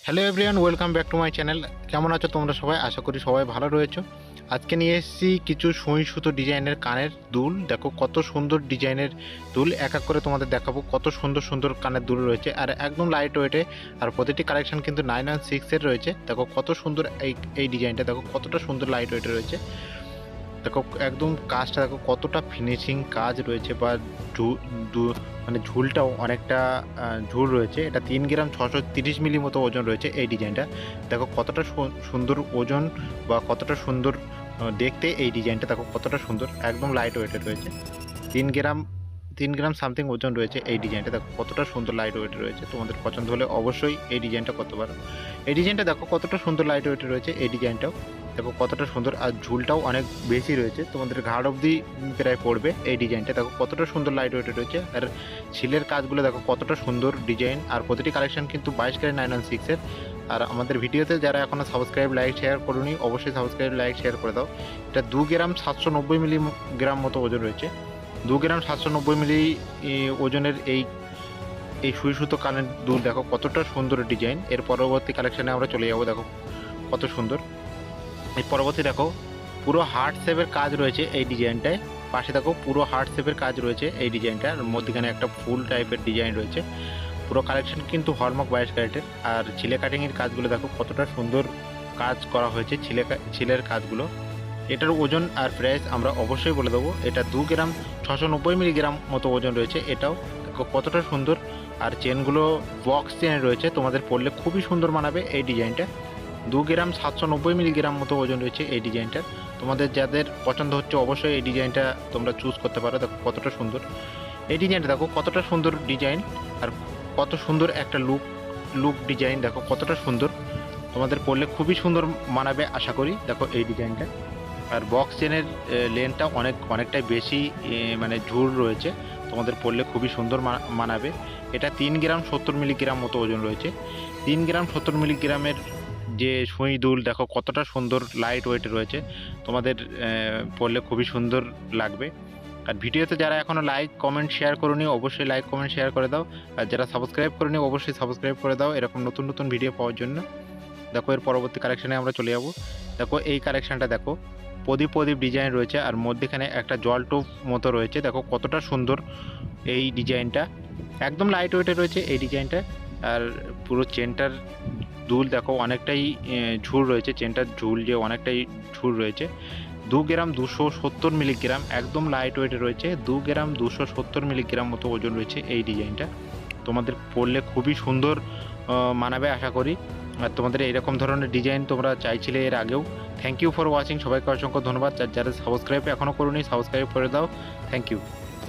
Hello everyone, welcome back to my channel. কেমন আছো তোমরা সবাই? আশা করি সবাই ভালো রয়েছো। আজকে নিয়ে এসেছি কিছু সুই সুতো ডিজাইনের কানের দুল। দেখো কত সুন্দর ডিজাইনের দুল, এক এক করে তোমাদের দেখাবো। কত সুন্দর সুন্দর কানের দুল রয়েছে আর একদম লাইট ওয়েটে, আর প্রতিটি কালেকশন কিন্তু 916 এর রয়েছে। দেখো কত সুন্দর এই ডিজাইনটা, দেখো কতটা সুন্দর লাইট ওয়েটে রয়েছে। দেখো একদম কাজটা দেখো কতটা ফিনিশিং কাজ রয়েছে, বা মানে ঝুলটাও অনেকটা ঝুল রয়েছে। এটা 3 গ্রাম 630 মিলি মতো ওজন রয়েছে এই ডিজাইনটা। দেখো কতটা সুন্দর ওজন, বা কতটা সুন্দর দেখতে এই ডিজাইনটা। দেখো কতটা সুন্দর, একদম লাইট ওয়েটের রয়েছে। 3 গ্রাম 3 গ্রাম সামথিং ওজন রয়েছে এই ডিজাইনটা। দেখো কতটা সুন্দর লাইট ওয়েটে রয়েছে। তোমাদের পছন্দ হলে অবশ্যই এই ডিজাইনটা করতে পারো। এই ডিজাইনটা দেখো কতটা সুন্দর লাইট ওয়েটে রয়েছে এই ডিজাইনটাও। দেখো কতটা সুন্দর, আর ঝুলটাও অনেক বেশি রয়েছে, তোমাদের ঘাড় অবধি প্রায় পড়বে এই ডিজাইনটা। দেখো কতটা সুন্দর লাইট ওয়েটে রয়েছে, আর শিলের কাজগুলো দেখো কতটা সুন্দর ডিজাইন। আর প্রতিটি কালেকশন কিন্তু 22 ক্যারেট 916-এর। আর আমাদের ভিডিওতে যারা এখনও সাবস্ক্রাইব লাইক শেয়ার করোনি, অবশ্যই সাবস্ক্রাইব লাইক শেয়ার করে দাও। এটা 2 গ্রাম 790 মিলিগ্রাম মতো ওজন রয়েছে। 2 গ্রাম 790 মিলি ওজনের এই সুই সুতো কানের দুল দেখো কতটা সুন্দর ডিজাইন। এর পরবর্তী কালেকশানে আমরা চলে যাবো। দেখো কত সুন্দর এই পরবর্তী, দেখো পুরো হার্ট শেপের কাজ রয়েছে এই ডিজাইনটায়। পাশে দেখো পুরো হার্ট শেপের কাজ রয়েছে এই ডিজাইনটার মধ্যখানে একটা ফুল টাইপের ডিজাইন রয়েছে। পুরো কালেকশন কিন্তু হলমার্ক 22 ক্যারেটের। আর ছিলে কাটিংয়ের কাজগুলো দেখো কতটা সুন্দর কাজ করা হয়েছে ছিলের কাজগুলো। এটার ওজন আর প্রাইস আমরা অবশ্যই বলে দেবো। এটা 2 গ্রাম 690 মিলিগ্রাম মতো ওজন রয়েছে। এটাও দেখো কতটা সুন্দর, আর চেনগুলো বক্স চেন রয়েছে, তোমাদের পরলে খুবই সুন্দর মানাবে এই ডিজাইনটা। 2 গ্রাম 790 মিলিগ্রাম মতো ওজন রয়েছে এই ডিজাইনটার। তোমাদের যাদের পছন্দ হচ্ছে অবশ্যই এই ডিজাইনটা তোমরা চুজ করতে পারো। দেখো কতটা সুন্দর এই ডিজাইনটা, দেখো কতটা সুন্দর ডিজাইন, আর কত সুন্দর একটা লুক ডিজাইন। দেখো কতটা সুন্দর, তোমাদের পরলে খুবই সুন্দর মানাবে আশা করি। দেখো এই ডিজাইনটা, আর বক্স চেনের লেন্থটা অনেকটাই বেশি, মানে ঝুল রয়েছে, তোমাদের পরলে খুবই সুন্দর মানাবে। এটা 3 গ্রাম 70 মিলিগ্রাম মতো ওজন রয়েছে। 3 গ্রাম 70 মিলিগ্রামের যে সুই দুল দেখো কতটা সুন্দর লাইট ওয়েটে রয়েছে, তোমাদের পরলে খুবই সুন্দর লাগবে। আর ভিডিওতে যারা এখনও লাইক কমেন্ট শেয়ার করোনি, অবশ্যই লাইক কমেন্ট শেয়ার করে দাও। আর যারা সাবস্ক্রাইব করোনি, অবশ্যই সাবস্ক্রাইব করে দাও এরকম নতুন নতুন ভিডিও পাওয়ার জন্য। দেখো এর পরবর্তী কালেকশানে আমরা চলে যাব। দেখো এই কালেকশানটা দেখো প্রদীপ ডিজাইন রয়েছে, আর মধ্যেখানে একটা জল টোপ মতো রয়েছে। দেখো কতটা সুন্দর এই ডিজাইনটা, একদম লাইট ওয়েটে রয়েছে এই ডিজাইনটা। আর পুরো চেনটার দুল দেখো অনেকটাই ঝুল রয়েছে, চেনটার ঝুল যে অনেকটাই ঝুল রয়েছে। 2 গ্রাম 270 মিলিগ্রাম, একদম লাইট ওয়েটে রয়েছে। 2 গ্রাম 270 মিলিগ্রাম মতো ওজন রয়েছে এই ডিজাইনটা। তোমাদের পরলে খুবই সুন্দর মানাবে আশা করি। আর তোমাদের এইরকম ধরনের ডিজাইন তোমরা চাইছিলে এর আগেও। থ্যাংক ইউ ফর ওয়াচিং, সবাইকে অসংখ্য ধন্যবাদ। যারা সাবস্ক্রাইব এখনও করোনি সাবস্ক্রাইব করে দাও। Thank you.